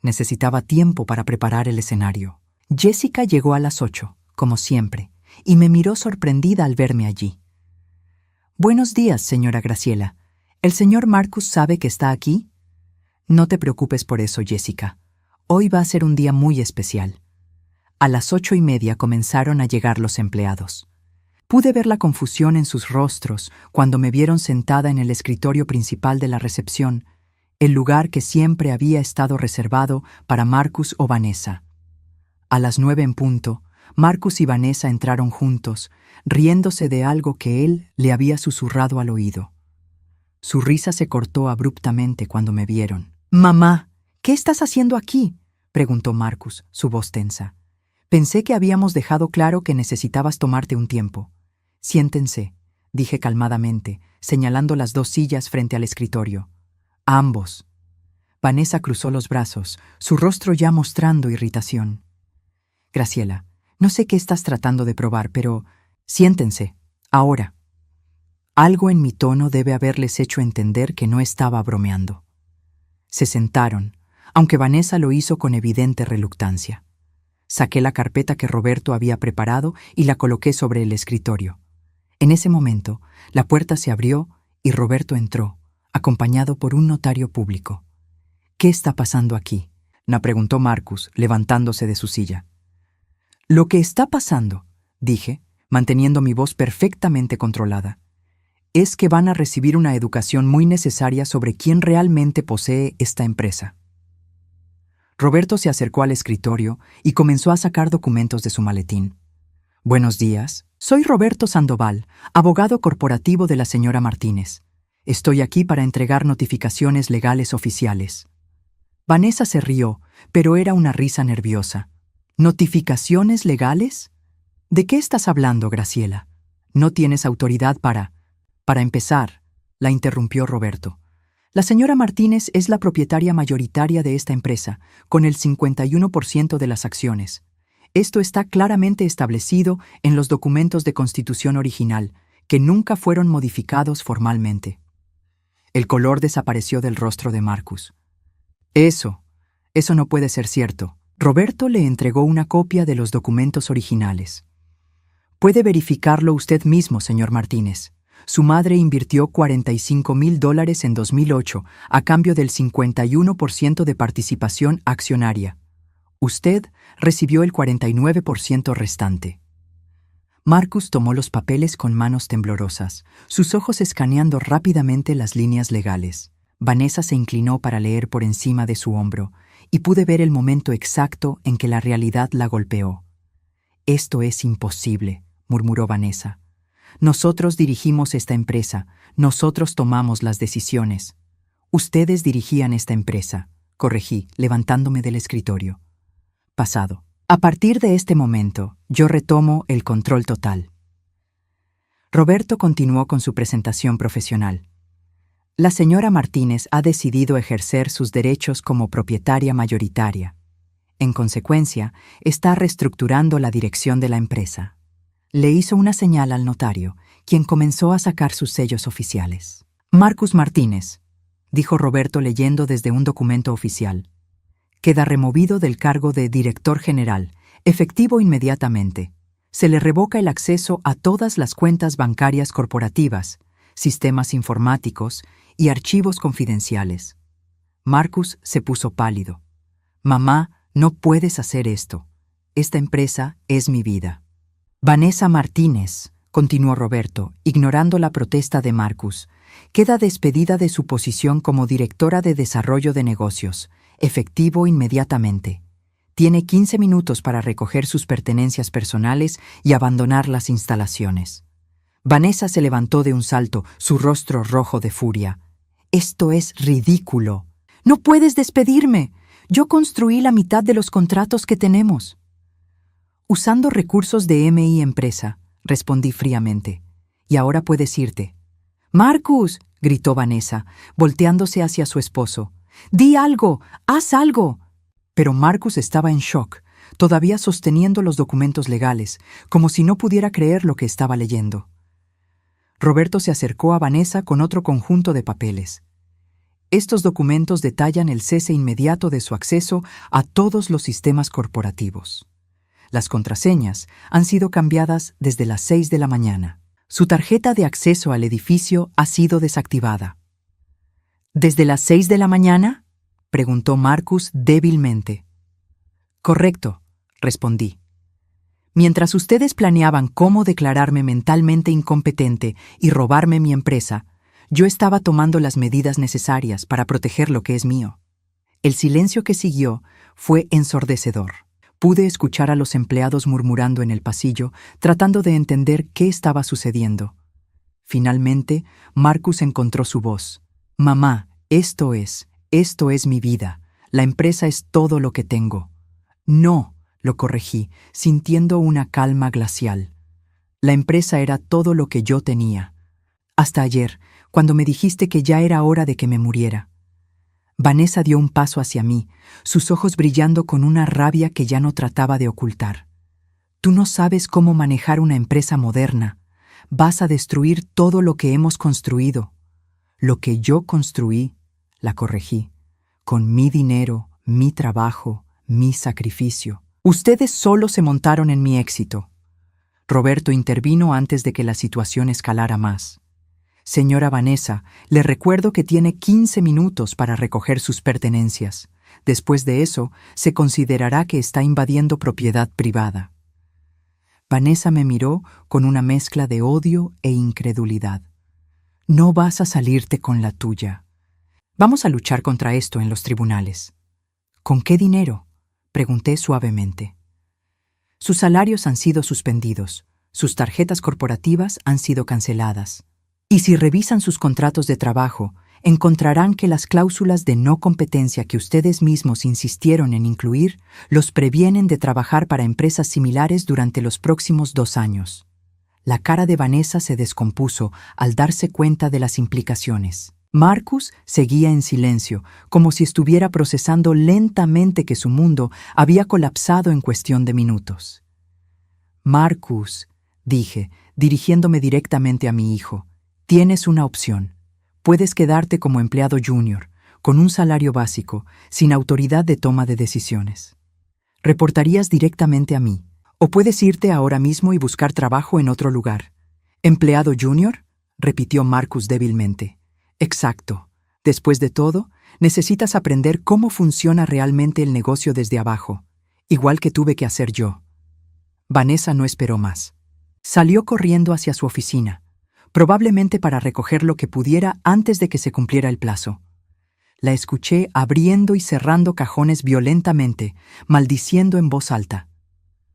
Necesitaba tiempo para preparar el escenario. Jessica llegó a las 8, como siempre, y me miró sorprendida al verme allí. «Buenos días, señora Graciela. ¿El señor Marcus sabe que está aquí?» «No te preocupes por eso, Jessica. Hoy va a ser un día muy especial». A las 8:30 comenzaron a llegar los empleados. Pude ver la confusión en sus rostros cuando me vieron sentada en el escritorio principal de la recepción, el lugar que siempre había estado reservado para Marcus o Vanessa. A las 9 en punto, Marcus y Vanessa entraron juntos, riéndose de algo que él le había susurrado al oído. Su risa se cortó abruptamente cuando me vieron. «Mamá, ¿qué estás haciendo aquí?», preguntó Marcus, su voz tensa. «Pensé que habíamos dejado claro que necesitabas tomarte un tiempo». «Siéntense», dije calmadamente, señalando las 2 sillas frente al escritorio. «Ambos». Vanessa cruzó los brazos, su rostro ya mostrando irritación. «Graciela, no sé qué estás tratando de probar, pero siéntense, ahora». Algo en mi tono debe haberles hecho entender que no estaba bromeando. Se sentaron, aunque Vanessa lo hizo con evidente reluctancia. Saqué la carpeta que Roberto había preparado y la coloqué sobre el escritorio. En ese momento, la puerta se abrió y Roberto entró, acompañado por un notario público. «¿Qué está pasando aquí?», me preguntó Marcus, levantándose de su silla. «Lo que está pasando», dije, manteniendo mi voz perfectamente controlada, «es que van a recibir una educación muy necesaria sobre quién realmente posee esta empresa». Roberto se acercó al escritorio y comenzó a sacar documentos de su maletín. «Buenos días. Soy Roberto Sandoval, abogado corporativo de la señora Martínez. Estoy aquí para entregar notificaciones legales oficiales». Vanessa se rió, pero era una risa nerviosa. «¿Notificaciones legales? ¿De qué estás hablando, Graciela? No tienes autoridad para...» «Para empezar», la interrumpió Roberto. «La señora Martínez es la propietaria mayoritaria de esta empresa, con el 51% de las acciones. Esto está claramente establecido en los documentos de constitución original, que nunca fueron modificados formalmente». El color desapareció del rostro de Marcus. Eso no puede ser cierto». Roberto le entregó una copia de los documentos originales. «Puede verificarlo usted mismo, señor Martínez. Su madre invirtió $45,000 en 2008 a cambio del 51% de participación accionaria. Usted recibió el 49% restante». Marcus tomó los papeles con manos temblorosas, sus ojos escaneando rápidamente las líneas legales. Vanessa se inclinó para leer por encima de su hombro, y pude ver el momento exacto en que la realidad la golpeó. «Esto es imposible», murmuró Vanessa. «Nosotros dirigimos esta empresa, nosotros tomamos las decisiones». «Ustedes dirigían esta empresa», corregí, levantándome del escritorio. Pasado. A partir de este momento, yo retomo el control total. Roberto continuó con su presentación profesional. La señora Martínez ha decidido ejercer sus derechos como propietaria mayoritaria. En consecuencia, está reestructurando la dirección de la empresa. Le hizo una señal al notario, quien comenzó a sacar sus sellos oficiales. Marcus Martínez, dijo Roberto leyendo desde un documento oficial, queda removido del cargo de director general, efectivo inmediatamente. Se le revoca el acceso a todas las cuentas bancarias corporativas, sistemas informáticos y archivos confidenciales. Marcus se puso pálido. Mamá, no puedes hacer esto. Esta empresa es mi vida. Vanessa Martínez, continuó Roberto, ignorando la protesta de Marcus, queda despedida de su posición como directora de desarrollo de negocios, efectivo inmediatamente. Tiene 15 minutos para recoger sus pertenencias personales y abandonar las instalaciones. Vanessa se levantó de un salto, su rostro rojo de furia. «Esto es ridículo. No puedes despedirme. Yo construí la mitad de los contratos que tenemos». «Usando recursos de MI Empresa», respondí fríamente. «Y ahora puedes irte». «Marcus», gritó Vanessa, volteándose hacia su esposo. «Di algo, haz algo». Pero Marcus estaba en shock, todavía sosteniendo los documentos legales, como si no pudiera creer lo que estaba leyendo. Roberto se acercó a Vanessa con otro conjunto de papeles. Estos documentos detallan el cese inmediato de su acceso a todos los sistemas corporativos. Las contraseñas han sido cambiadas desde las 6 de la mañana. Su tarjeta de acceso al edificio ha sido desactivada. ¿Desde las 6 de la mañana?, preguntó Marcus débilmente. «Correcto», respondí. «Mientras ustedes planeaban cómo declararme mentalmente incompetente y robarme mi empresa, yo estaba tomando las medidas necesarias para proteger lo que es mío». El silencio que siguió fue ensordecedor. Pude escuchar a los empleados murmurando en el pasillo, tratando de entender qué estaba sucediendo. Finalmente, Marcus encontró su voz. «Mamá, esto es mi vida. La empresa es todo lo que tengo». «No», lo corregí, sintiendo una calma glacial. «La empresa era todo lo que yo tenía. Hasta ayer, cuando me dijiste que ya era hora de que me muriera». Vanessa dio un paso hacia mí, sus ojos brillando con una rabia que ya no trataba de ocultar. «Tú no sabes cómo manejar una empresa moderna. Vas a destruir todo lo que hemos construido». «Lo que yo construí», la corregí, «con mi dinero, mi trabajo, mi sacrificio. Ustedes solo se montaron en mi éxito». Roberto intervino antes de que la situación escalara más. «Señora Vanessa, le recuerdo que tiene 15 minutos para recoger sus pertenencias. Después de eso, se considerará que está invadiendo propiedad privada». Vanessa me miró con una mezcla de odio e incredulidad. «No vas a salirte con la tuya. Vamos a luchar contra esto en los tribunales». «¿Con qué dinero?», pregunté suavemente. «Sus salarios han sido suspendidos, sus tarjetas corporativas han sido canceladas. Y si revisan sus contratos de trabajo, encontrarán que las cláusulas de no competencia que ustedes mismos insistieron en incluir los previenen de trabajar para empresas similares durante los próximos 2 años». La cara de Vanessa se descompuso al darse cuenta de las implicaciones. Marcus seguía en silencio, como si estuviera procesando lentamente que su mundo había colapsado en cuestión de minutos. «Marcus», dije, dirigiéndome directamente a mi hijo, «tienes una opción. Puedes quedarte como empleado junior, con un salario básico, sin autoridad de toma de decisiones. Reportarías directamente a mí. O puedes irte ahora mismo y buscar trabajo en otro lugar». «¿Empleado junior?», repitió Marcus débilmente. «Exacto. Después de todo, necesitas aprender cómo funciona realmente el negocio desde abajo, igual que tuve que hacer yo». Vanessa no esperó más. Salió corriendo hacia su oficina, probablemente para recoger lo que pudiera antes de que se cumpliera el plazo. La escuché abriendo y cerrando cajones violentamente, maldiciendo en voz alta.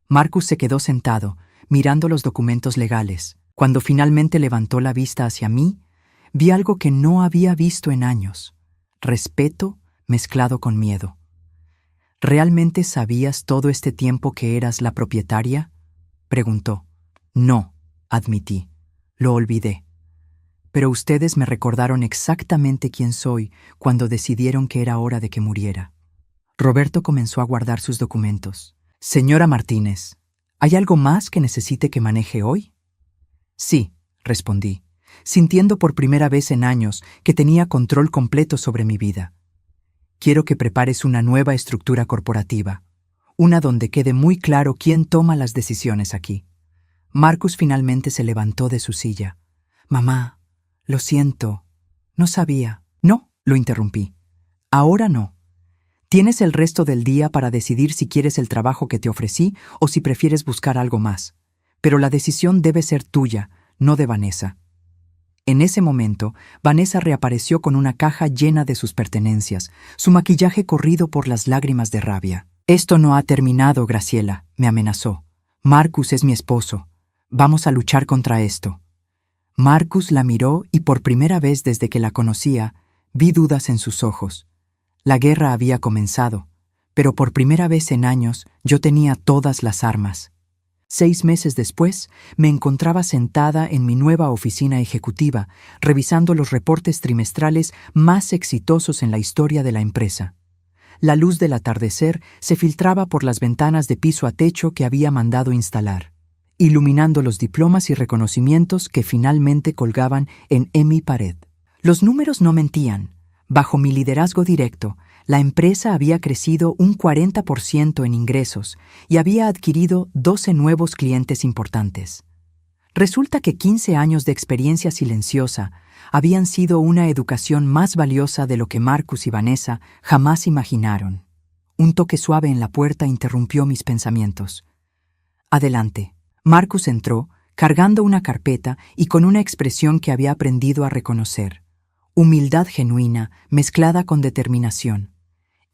Marcus se quedó sentado, mirando los documentos legales. Cuando finalmente levantó la vista hacia mí, vi algo que no había visto en años: respeto mezclado con miedo. ¿Realmente sabías todo este tiempo que eras la propietaria? Preguntó. No, admití. Lo olvidé. Pero ustedes me recordaron exactamente quién soy cuando decidieron que era hora de que muriera. Roberto comenzó a guardar sus documentos. Señora Martínez, ¿hay algo más que necesite que maneje hoy? Sí, respondí, sintiendo por primera vez en años que tenía control completo sobre mi vida. Quiero que prepares una nueva estructura corporativa, una donde quede muy claro quién toma las decisiones aquí. Marcus finalmente se levantó de su silla. Mamá, lo siento, no sabía. No, lo interrumpí. Ahora no. Tienes el resto del día para decidir si quieres el trabajo que te ofrecí o si prefieres buscar algo más. Pero la decisión debe ser tuya, no de Vanessa. En ese momento, Vanessa reapareció con una caja llena de sus pertenencias, su maquillaje corrido por las lágrimas de rabia. Esto no ha terminado, Graciela, me amenazó. Marcus es mi esposo. Vamos a luchar contra esto. Marcus la miró y por primera vez desde que la conocía, vi dudas en sus ojos. La guerra había comenzado, pero por primera vez en años yo tenía todas las armas. 6 meses después, me encontraba sentada en mi nueva oficina ejecutiva, revisando los reportes trimestrales más exitosos en la historia de la empresa. La luz del atardecer se filtraba por las ventanas de piso a techo que había mandado instalar, iluminando los diplomas y reconocimientos que finalmente colgaban en mi pared. Los números no mentían. Bajo mi liderazgo directo, la empresa había crecido un 40% en ingresos y había adquirido 12 nuevos clientes importantes. Resulta que 15 años de experiencia silenciosa habían sido una educación más valiosa de lo que Marcus y Vanessa jamás imaginaron. Un toque suave en la puerta interrumpió mis pensamientos. Adelante. Marcus entró, cargando una carpeta y con una expresión que había aprendido a reconocer. Humildad genuina mezclada con determinación.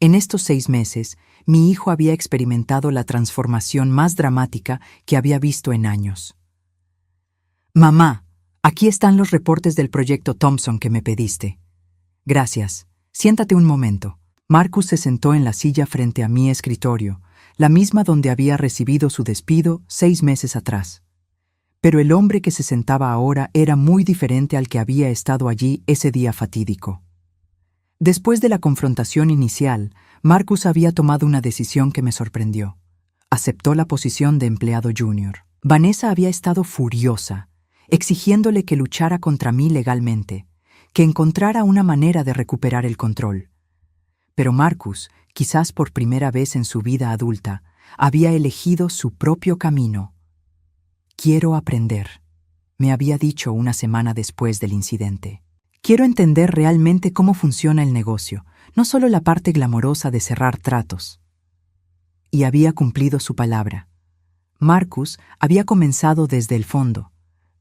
En estos 6 meses, mi hijo había experimentado la transformación más dramática que había visto en años. Mamá, aquí están los reportes del proyecto Thompson que me pediste. Gracias. Siéntate un momento. Marcus se sentó en la silla frente a mi escritorio, la misma donde había recibido su despido 6 meses atrás. Pero el hombre que se sentaba ahora era muy diferente al que había estado allí ese día fatídico. Después de la confrontación inicial, Marcus había tomado una decisión que me sorprendió. Aceptó la posición de empleado junior. Vanessa había estado furiosa, exigiéndole que luchara contra mí legalmente, que encontrara una manera de recuperar el control. Pero Marcus, quizás por primera vez en su vida adulta, había elegido su propio camino. Quiero aprender, me había dicho una semana después del incidente. Quiero entender realmente cómo funciona el negocio, no solo la parte glamorosa de cerrar tratos. Y había cumplido su palabra. Marcus había comenzado desde el fondo,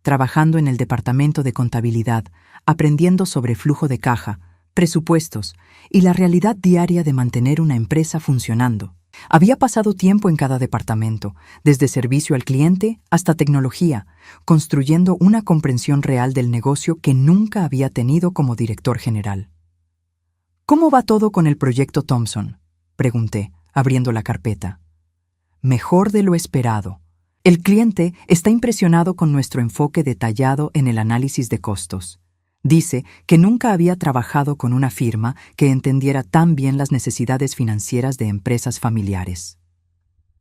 trabajando en el departamento de contabilidad, aprendiendo sobre flujo de caja, presupuestos y la realidad diaria de mantener una empresa funcionando. Había pasado tiempo en cada departamento, desde servicio al cliente hasta tecnología, construyendo una comprensión real del negocio que nunca había tenido como director general. ¿Cómo va todo con el proyecto Thompson?, pregunté, abriendo la carpeta. Mejor de lo esperado. El cliente está impresionado con nuestro enfoque detallado en el análisis de costos. Dice que nunca había trabajado con una firma que entendiera tan bien las necesidades financieras de empresas familiares.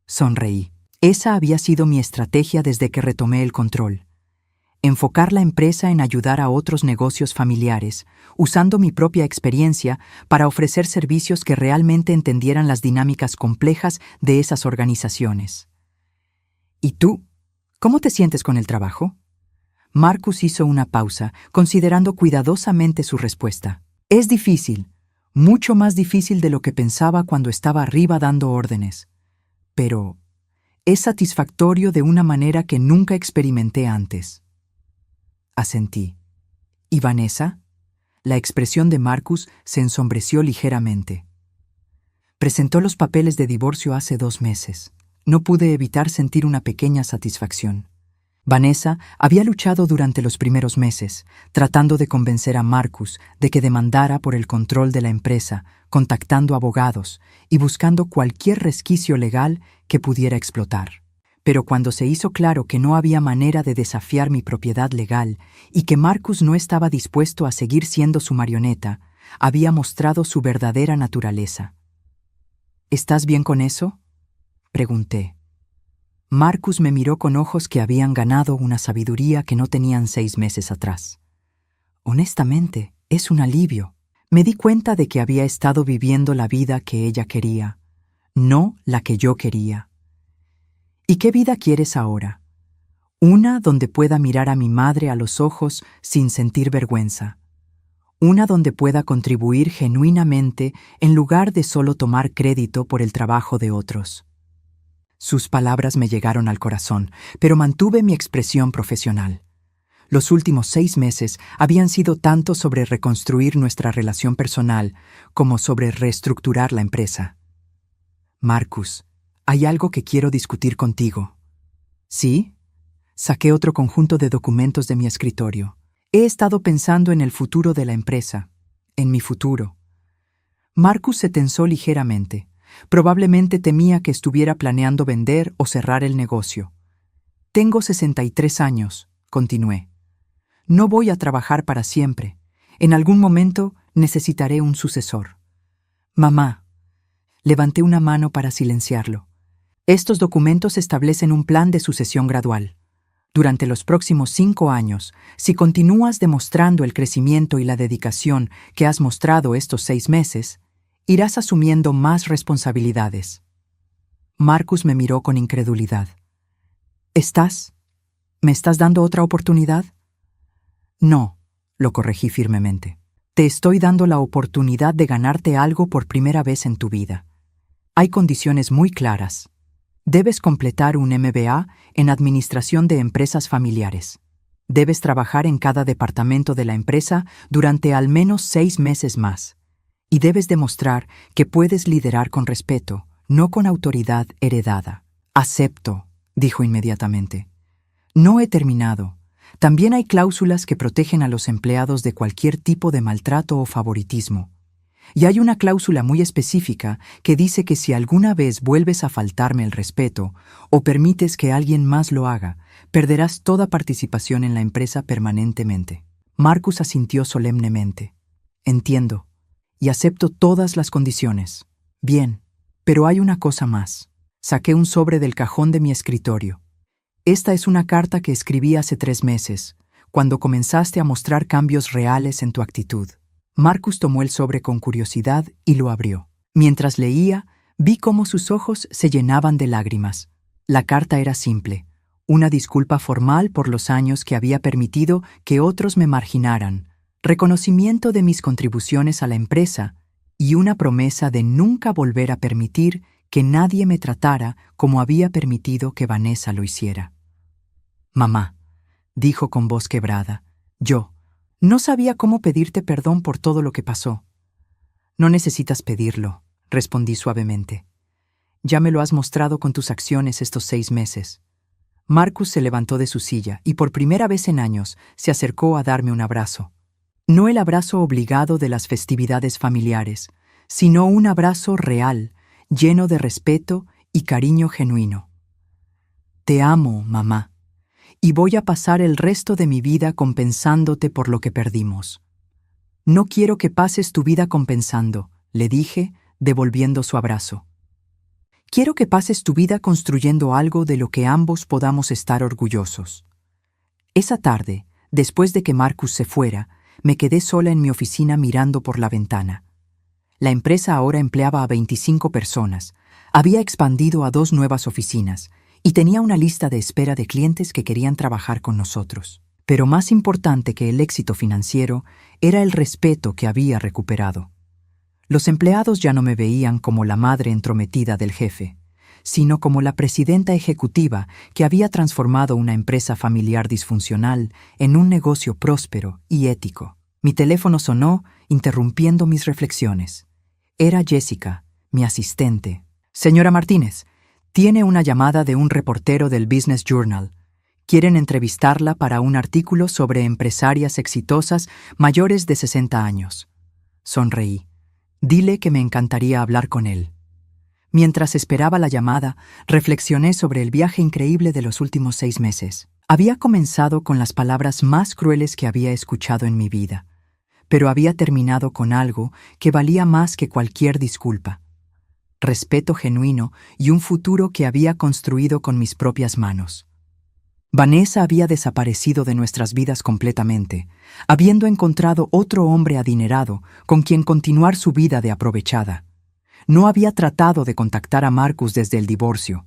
Sonreí. Esa había sido mi estrategia desde que retomé el control. Enfocar la empresa en ayudar a otros negocios familiares, usando mi propia experiencia para ofrecer servicios que realmente entendieran las dinámicas complejas de esas organizaciones. ¿Y tú? ¿Cómo te sientes con el trabajo? Marcus hizo una pausa, considerando cuidadosamente su respuesta. Es difícil, mucho más difícil de lo que pensaba cuando estaba arriba dando órdenes. Pero es satisfactorio de una manera que nunca experimenté antes. Asentí. ¿Y Vanessa? La expresión de Marcus se ensombreció ligeramente. Presentó los papeles de divorcio hace 2 meses. No pude evitar sentir una pequeña satisfacción. Vanessa había luchado durante los primeros meses, tratando de convencer a Marcus de que demandara por el control de la empresa, contactando abogados y buscando cualquier resquicio legal que pudiera explotar. Pero cuando se hizo claro que no había manera de desafiar mi propiedad legal y que Marcus no estaba dispuesto a seguir siendo su marioneta, había mostrado su verdadera naturaleza. ¿Estás bien con eso?, pregunté. Marcus me miró con ojos que habían ganado una sabiduría que no tenían 6 meses atrás. Honestamente, es un alivio. Me di cuenta de que había estado viviendo la vida que ella quería, no la que yo quería. ¿Y qué vida quieres ahora? Una donde pueda mirar a mi madre a los ojos sin sentir vergüenza. Una donde pueda contribuir genuinamente en lugar de solo tomar crédito por el trabajo de otros. Sus palabras me llegaron al corazón, pero mantuve mi expresión profesional. Los últimos 6 meses habían sido tanto sobre reconstruir nuestra relación personal como sobre reestructurar la empresa. Marcus, hay algo que quiero discutir contigo. ¿Sí? Saqué otro conjunto de documentos de mi escritorio. He estado pensando en el futuro de la empresa, en mi futuro. Marcus se tensó ligeramente. Probablemente temía que estuviera planeando vender o cerrar el negocio. Tengo 63 años, continué. No voy a trabajar para siempre. En algún momento necesitaré un sucesor. Mamá. Levanté una mano para silenciarlo. Estos documentos establecen un plan de sucesión gradual. Durante los próximos 5 años, si continúas demostrando el crecimiento y la dedicación que has mostrado estos 6 meses, irás asumiendo más responsabilidades. Marcus me miró con incredulidad. ¿Me estás dando otra oportunidad? No, lo corregí firmemente. Te estoy dando la oportunidad de ganarte algo por primera vez en tu vida. Hay condiciones muy claras. Debes completar un MBA en Administración de Empresas Familiares. Debes trabajar en cada departamento de la empresa durante al menos 6 meses más. Y debes demostrar que puedes liderar con respeto, no con autoridad heredada. Acepto, dijo inmediatamente. No he terminado. También hay cláusulas que protegen a los empleados de cualquier tipo de maltrato o favoritismo. Y hay una cláusula muy específica que dice que si alguna vez vuelves a faltarme el respeto o permites que alguien más lo haga, perderás toda participación en la empresa permanentemente. Marcus asintió solemnemente. Entiendo. Y acepto todas las condiciones. Bien, pero hay una cosa más. Saqué un sobre del cajón de mi escritorio. Esta es una carta que escribí hace 3 meses, cuando comenzaste a mostrar cambios reales en tu actitud. Marcus tomó el sobre con curiosidad y lo abrió. Mientras leía, vi cómo sus ojos se llenaban de lágrimas. La carta era simple, una disculpa formal por los años que había permitido que otros me marginaran, reconocimiento de mis contribuciones a la empresa y una promesa de nunca volver a permitir que nadie me tratara como había permitido que Vanessa lo hiciera. Mamá, dijo con voz quebrada, yo no sabía cómo pedirte perdón por todo lo que pasó. No necesitas pedirlo, respondí suavemente. Ya me lo has mostrado con tus acciones estos 6 meses. Marcus se levantó de su silla y por primera vez en años se acercó a darme un abrazo. No el abrazo obligado de las festividades familiares, sino un abrazo real, lleno de respeto y cariño genuino. Te amo, mamá, y voy a pasar el resto de mi vida compensándote por lo que perdimos. No quiero que pases tu vida compensando, le dije, devolviendo su abrazo. Quiero que pases tu vida construyendo algo de lo que ambos podamos estar orgullosos. Esa tarde, después de que Marcus se fuera, me quedé sola en mi oficina mirando por la ventana. La empresa ahora empleaba a 25 personas, había expandido a 2 nuevas oficinas y tenía una lista de espera de clientes que querían trabajar con nosotros. Pero más importante que el éxito financiero era el respeto que había recuperado. Los empleados ya no me veían como la madre entrometida del jefe, sino como la presidenta ejecutiva que había transformado una empresa familiar disfuncional en un negocio próspero y ético. Mi teléfono sonó, interrumpiendo mis reflexiones. Era Jessica, mi asistente. Señora Martínez, tiene una llamada de un reportero del Business Journal. Quieren entrevistarla para un artículo sobre empresarias exitosas mayores de 60 años. Sonreí. Dile que me encantaría hablar con él. Mientras esperaba la llamada, reflexioné sobre el viaje increíble de los últimos 6 meses. Había comenzado con las palabras más crueles que había escuchado en mi vida, pero había terminado con algo que valía más que cualquier disculpa. Respeto genuino y un futuro que había construido con mis propias manos. Vanessa había desaparecido de nuestras vidas completamente, habiendo encontrado otro hombre adinerado con quien continuar su vida de aprovechada. No había tratado de contactar a Marcus desde el divorcio,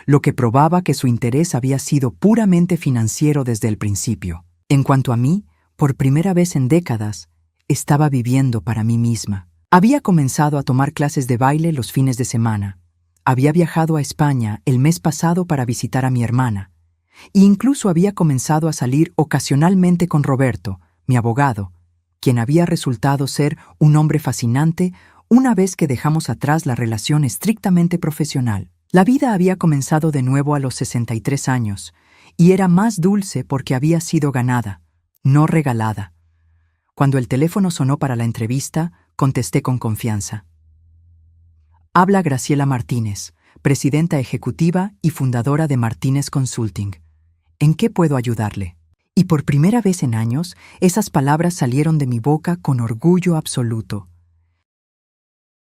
lo que probaba que su interés había sido puramente financiero desde el principio. En cuanto a mí, por primera vez en décadas, estaba viviendo para mí misma. Había comenzado a tomar clases de baile los fines de semana. Había viajado a España el mes pasado para visitar a mi hermana. E incluso había comenzado a salir ocasionalmente con Roberto, mi abogado, quien había resultado ser un hombre fascinante una vez que dejamos atrás la relación estrictamente profesional. La vida había comenzado de nuevo a los 63 años, y era más dulce porque había sido ganada, no regalada. Cuando el teléfono sonó para la entrevista, contesté con confianza. Habla Graciela Martínez, presidenta ejecutiva y fundadora de Martínez Consulting. ¿En qué puedo ayudarle? Y por primera vez en años, esas palabras salieron de mi boca con orgullo absoluto.